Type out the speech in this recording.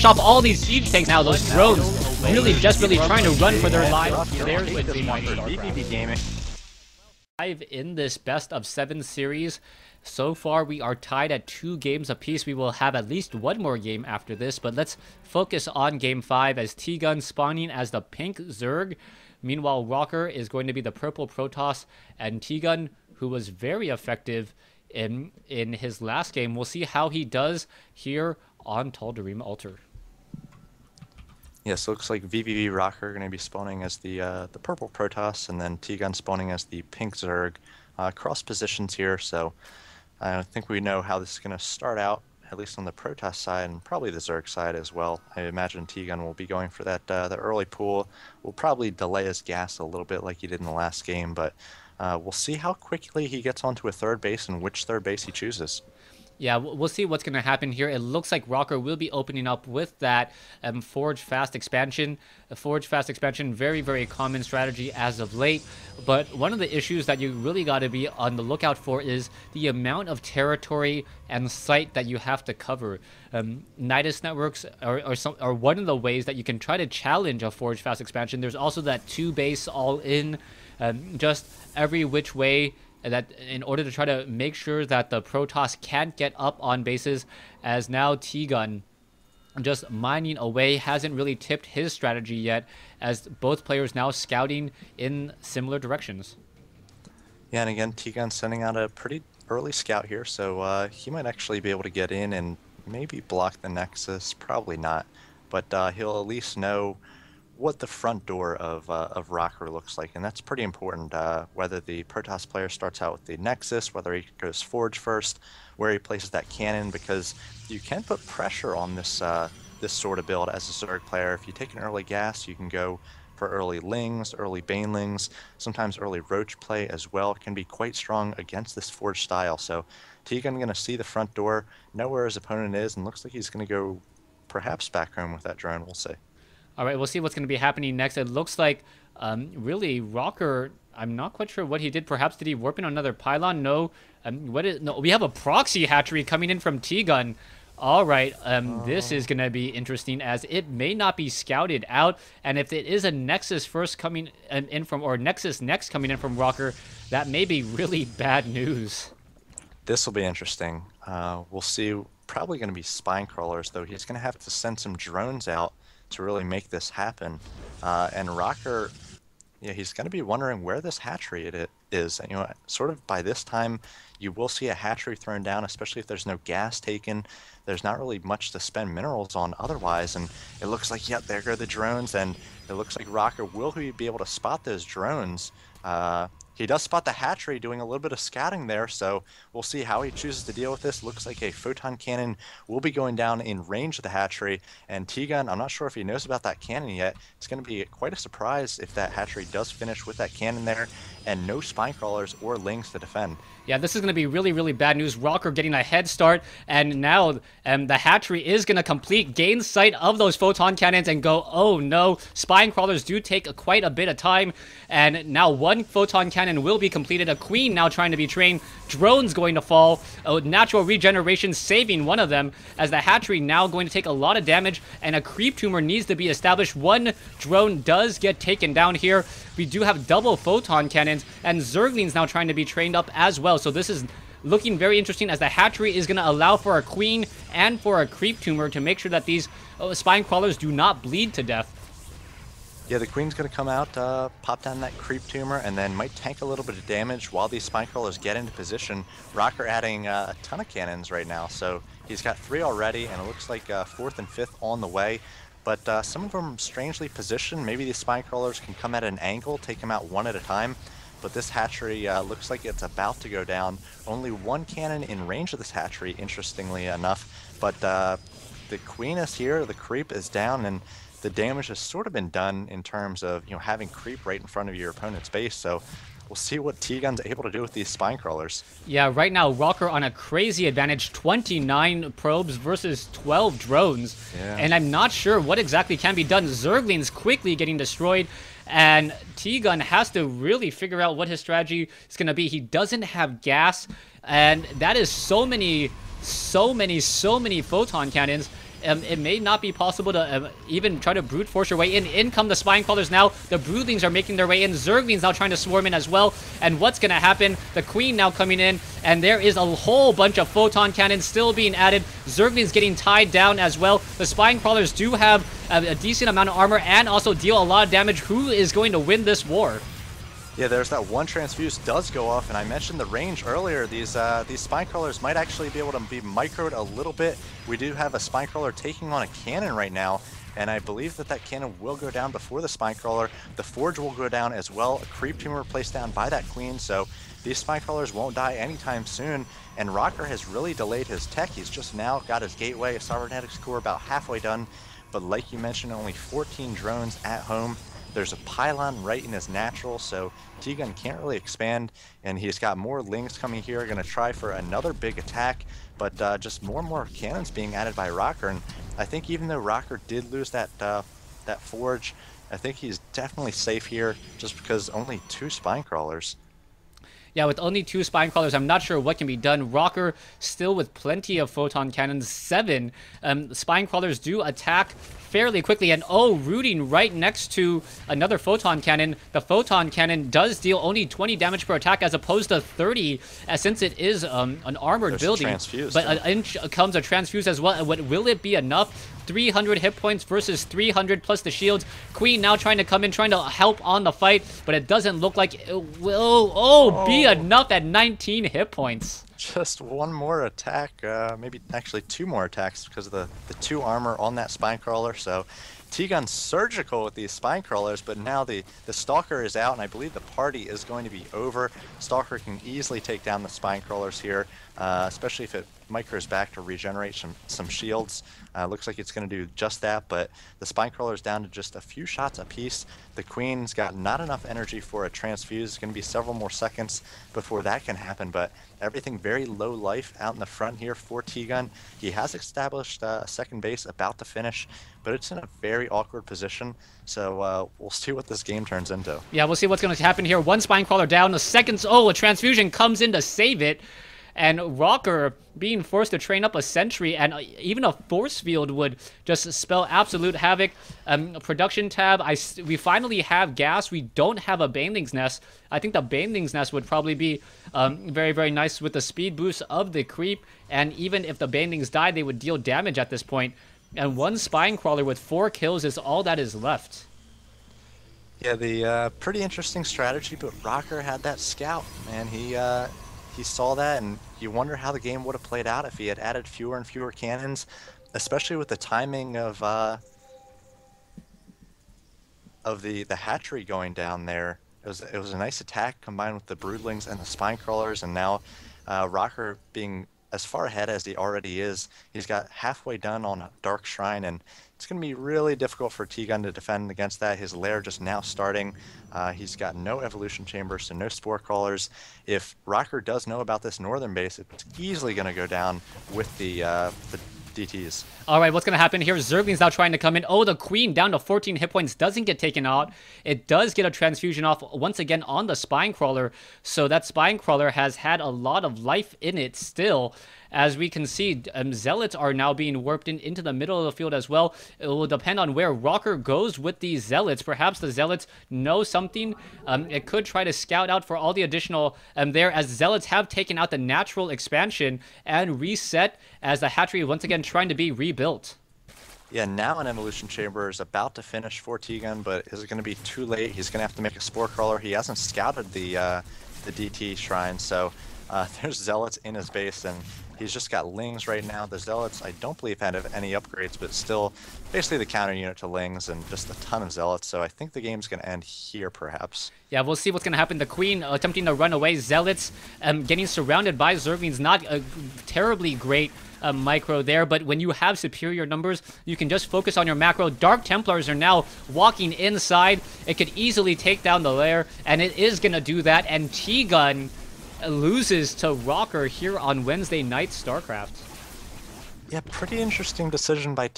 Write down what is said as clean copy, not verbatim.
chop all these siege tanks now. Those drones really desperately trying to run for their lives. There's Wednesday Night vVv Gaming. Live in this best of 7 series. So far, we are tied at 2 games apiece. We will have at least one more game after this, but let's focus on Game 5 as T-Gun spawning as the pink Zerg. Meanwhile, Rocker is going to be the purple Protoss, and T-Gun, who was very effective in his last game. We'll see how he does here on Tal'Darim Altar. Yes, looks like vVv Rocker going to be spawning as the purple Protoss, and then T-Gun spawning as the pink Zerg. Cross positions here, so I think we know how this is going to start out, at least on the Protoss side, and probably the Zerg side as well. I imagine T-Gun will be going for that the early pool. Will probably delay his gas a little bit like he did in the last game, but we'll see how quickly he gets onto a third base and which third base he chooses. Yeah, we'll see what's going to happen here. It looks like Rocker will be opening up with that Forge Fast expansion. A Forge Fast expansion, very, very common strategy as of late. But one of the issues that you really got to be on the lookout for is the amount of territory and site that you have to cover. Nidus networks are one of the ways that you can try to challenge a Forge Fast expansion. There's also that 2-base all-in, just every which way, that in order to try to make sure that the Protoss can't get up on bases, as now T-Gun just mining away, hasn't really tipped his strategy yet, as both players now scouting in similar directions. Yeah, and again, T-Gun sending out a pretty early scout here, so he might actually be able to get in and maybe block the Nexus, probably not, but he'll at least know what the front door of Rocker looks like, and that's pretty important. Whether the Protoss player starts out with the Nexus, whether he goes Forge first, where he places that cannon, because you can put pressure on this this sort of build as a Zerg player. If you take an early gas, you can go for early Lings, early Banelings, sometimes early Roach play as well. It can be quite strong against this Forge style. So T-Gun going to see the front door, know where his opponent is, and looks like he's going to go perhaps back home with that drone. We'll see. All right, we'll see what's going to be happening next. It looks like, really, Rocker, I'm not quite sure what he did. Perhaps did he warp in another pylon? No. No, we have a proxy hatchery coming in from T-Gun. All right, this is going to be interesting, as it may not be scouted out. And if it is a Nexus first coming in from, or Nexus next coming in from Rocker, that may be really bad news. This will be interesting. We'll see. Probably going to be spine crawlers, though. He's going to have to send some drones out to really make this happen, and Rocker, yeah, he's going to be wondering where this hatchery it is. You know, sort of by this time, you will see a hatchery thrown down, especially if there's no gas taken. There's not really much to spend minerals on otherwise, and it looks like, yep, there go the drones, and it looks like Rocker will he be able to spot those drones. He does spot the hatchery doing a little bit of scouting there, so we'll see how he chooses to deal with this. Looks like a photon cannon will be going down in range of the hatchery, and T-Gun, I'm not sure if he knows about that cannon yet. It's going to be quite a surprise if that hatchery does finish with that cannon there, and no spine crawlers or Lings to defend. Yeah, this is going to be really, really bad news. Rocker getting a head start, and now the hatchery is going to complete, gain sight of those photon cannons, and go, oh no, spine crawlers do take quite a bit of time, and now one photon cannon will be completed. A queen now trying to be trained. Drones going to fall. Natural regeneration saving one of them, as the hatchery now going to take a lot of damage, and a creep tumor needs to be established. One drone does get taken down here. We do have double photon cannons, and Zerglings now trying to be trained up as well. So this is looking very interesting, as the hatchery is going to allow for a queen and for a creep tumor to make sure that these spine crawlers do not bleed to death. Yeah, the queen's going to come out, pop down that creep tumor, and then might tank a little bit of damage while these spine crawlers get into position. Rocker adding a ton of cannons right now, so he's got 3 already, and it looks like 4th and 5th on the way. But some of them strangely positioned. Maybe these spine crawlers can come at an angle, take them out one at a time. But this hatchery looks like it's about to go down. Only 1 cannon in range of this hatchery, interestingly enough. But the queen is here, the creep is down, and the damage has sort of been done in terms of, you know, having creep right in front of your opponent's base. So we'll see what T-Gun's able to do with these spine crawlers. Yeah, right now, Rocker on a crazy advantage, 29 probes versus 12 drones. Yeah. And I'm not sure what exactly can be done. Zerglings quickly getting destroyed, and T-Gun has to really figure out what his strategy is going to be. He doesn't have gas, and that is so many photon cannons. it may not be possible to even try to brute force your way in. In come the spine crawlers now. The broodlings are making their way in. Zergling's now trying to swarm in as well. And what's going to happen? The queen now coming in, and there is a whole bunch of photon cannons still being added. Zergling's getting tied down as well. The spine crawlers do have a decent amount of armor and also deal a lot of damage. Who is going to win this war? Yeah, there's that one transfuse does go off, and I mentioned the range earlier. These spine crawlers might actually be able to be microed a little bit. We do have a spine crawler taking on a cannon right now, and I believe that cannon will go down before the spine crawler. The forge will go down as well. A creep tumor placed down by that queen, so these spine crawlers won't die anytime soon. And Rocker has really delayed his tech. He's just now got his gateway, a cybernetics core about halfway done, but like you mentioned, only 14 drones at home. There's a pylon right in his natural, so T-Gun can't really expand, and he's got more lings coming here, going to try for another big attack, but just more and more cannons being added by Rocker. And I think even though Rocker did lose that forge, I think he's definitely safe here just because only 2 spine crawlers. Yeah, with only 2 spine crawlers, I'm not sure what can be done. Rocker still with plenty of photon cannons, 7. Spine crawlers do attack fairly quickly, and rooting right next to another photon cannon. The photon cannon does deal only 20 damage per attack as opposed to 30, since it is an armored building. But an inch comes a transfuse as well. And will it be enough? 300 hit points versus 300 plus the shields. Queen now trying to come in, trying to help on the fight, but it doesn't look like it will be enough at 19 hit points. Just one more attack, maybe actually 2 more attacks because of the 2 armor on that spine crawler. So T-Gun's surgical with these spine crawlers, but now the Stalker is out, and I believe the party is going to be over. Stalker can easily take down the spine crawlers here, especially if it micros back to regenerate some shields. Looks like it's going to do just that, but the spine crawler is down to just a few shots apiece. The queen's got not enough energy for a transfuse. It's going to be several more seconds before that can happen, but everything very low life out in the front here for T-Gun. He has established a second base, about to finish, but it's in a very awkward position, so we'll see what this game turns into. Yeah, we'll see what's going to happen here. 1 spine crawler down, a transfusion comes in to save it. And Rocker being forced to train up a sentry, and even a force field would just spell absolute havoc. Production tab, we finally have gas. We don't have a Baneling's Nest. I think the Baneling's Nest would probably be very, very nice with the speed boost of the creep. And even if the Banelings die, they would deal damage at this point. And 1 spine crawler with 4 kills is all that is left. Yeah, the pretty interesting strategy, but Rocker had that scout, man. He saw that, and you wonder how the game would have played out if he had added fewer and fewer cannons, especially with the timing of the hatchery going down there. It was a nice attack combined with the broodlings and the spine crawlers, and now Rocker being as far ahead as he already is. He's got halfway done on a Dark Shrine, and it's going to be really difficult for T-Gun to defend against that. His lair just now starting. He's got no evolution chambers, so no spore crawlers. If Rocker does know about this northern base, it's easily going to go down with the DTs. All right, what's going to happen here? Zergling's now trying to come in. The queen down to 14 hit points doesn't get taken out. It does get a transfusion off once again on the spine crawler. So that spine crawler has had a lot of life in it still. As we can see, Zealots are now being warped into the middle of the field as well. It will depend on where Rocker goes with these Zealots. Perhaps the Zealots know something. It could try to scout out for all the additional there, as Zealots have taken out the natural expansion and reset as the hatchery once again trying to be rebuilt. Yeah, now an evolution chamber is about to finish for T-Gun, but is it going to be too late? He's going to have to make a spore crawler. He hasn't scouted the DT shrine, so there's Zealots in his base, and he's just got Lings right now. The Zealots, I don't believe, had any upgrades, but still basically the counter unit to Lings and just a ton of Zealots. So I think the game's going to end here, perhaps. Yeah, we'll see what's going to happen. The Queen attempting to run away. Zealots getting surrounded by Zerglings. Not a terribly great micro there, but when you have superior numbers, you can just focus on your macro. Dark Templars are now walking inside. It could easily take down the lair, and it is going to do that. And T-Gun loses to Rocker here on Wednesday Night Starcraft. Yeah, pretty interesting decision by